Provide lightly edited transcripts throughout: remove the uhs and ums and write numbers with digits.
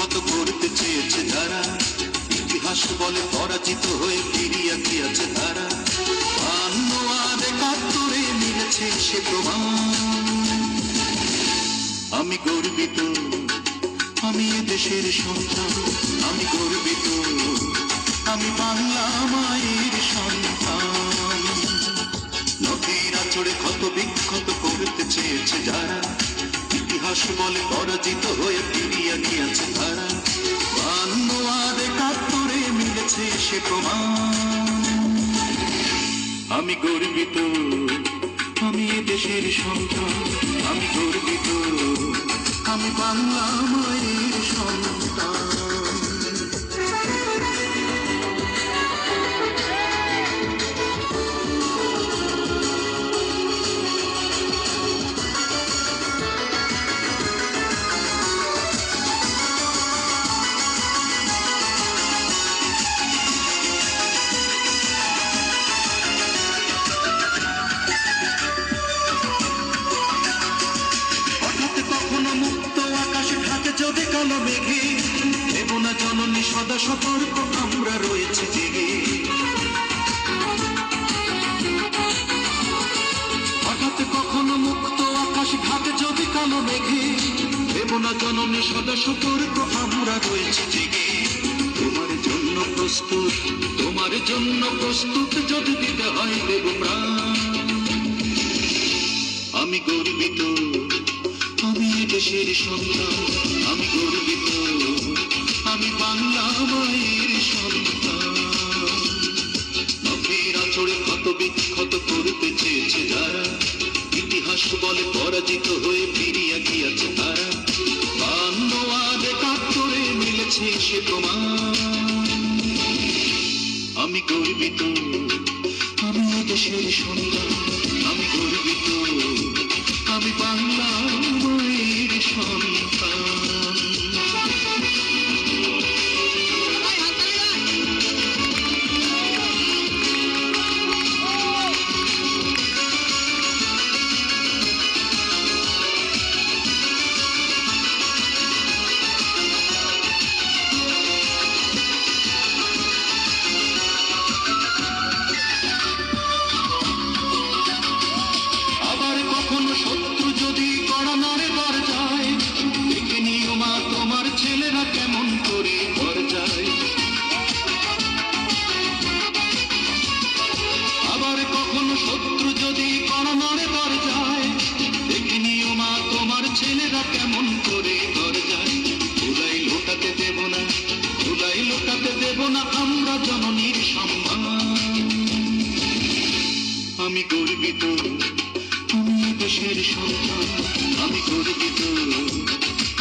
বিক্ষত করতে চেয়েছে যারা, ইতিহাস বলে পরাজিত হয়ে ফিরিয়া গিয়েছে তারা। 52 আর 71-এ মিলেছে সে প্রমাণ। আমি গর্বিত, আমি এ দেশের সন্তান। আমি গর্বিত, আমি বাংলা মায়ের সন্তান। নদীর আঁচড়ে ক্ষত বিক্ষত করতে চেয়েছে যারা, ইতিহাস বলে পরাজিত হয়ে ফিরিয়া গিয়েছে তারা। 52 আর 71-এ মিলেছে সে প্রমাণ। আমি গর্বিত, আমি এ দেশের সন্তান। আমি গর্বিত, আমি বাংলা মায়ের সন্তান। যদি কালো মেঘে দেব না জননী সদা সতর্ক, আমরা রয়েছে জেগে। হঠাৎ কখনো মুক্ত আকাশ ঢাকে যদি কালো মেঘে, দেব না জননী সদা সতর্ক, আমরা রয়েছে জেগে। তোমার জন্য প্রস্তুত, তোমার জন্য প্রস্তুত, যদি দিতে হয় দেব প্রাণ। আমি গর্বিত, আমি এ দেশের সন্তান। আমি গর্বিত, আমি বাংলা মায়ের সন্তান। নদীর আঁচড়ে ক্ষত বিক্ষত করতে চেয়েছে যারা, ইতিহাস বলে পরাজিত হয়ে ফিরিয়া গিয়েছে তারা। 52 আর 71-এ মিলেছে সে প্রমাণ। আমি গর্বিত, আমি এ দেশের সন্তান। আমি গর্বিত, আমি বাংলা মায়ের সন্তান। শত্রু যদি কড়া নাড়ে দর যায়, দেখে নিও মা তোমার ছেলেরা কেমন করে ঘর যায়। আবার কখনো শত্রু যদি কড়া নাড়ে দর যায়, দেখে নিও মা তোমার ছেলেরা কেমন করে ঘর যায়। ধুলাই লোটাতে দেব না, ধুলাই লোটাতে দেব না আমরা জননীর সম্মান। আমি গর্বিত, আমি এ দেশের সন্তান। আমি গর্বিত,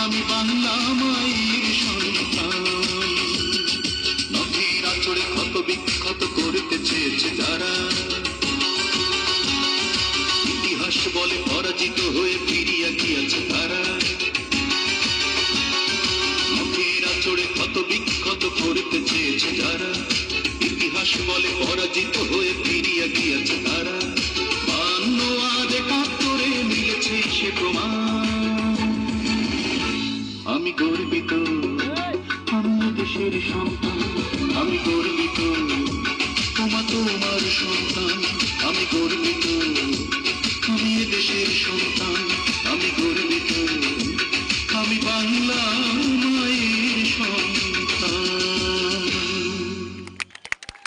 আমি বাংলা মায়ের সন্তান। নদীর আঁচড়ে ক্ষত বিক্ষত করতে চেয়েছে যারা, ইতিহাস বলে পরাজিত হয়ে ফিরিয়া গিয়েছে তারা। নদীর আঁচড়ে ক্ষত বিক্ষত করতে চেয়েছে যারা, ইতিহাস বলে পরাজিত হয়ে ফিরিয়া গিয়েছে তারা। 52 আর 71-এ মিলেছে সে প্রমাণ।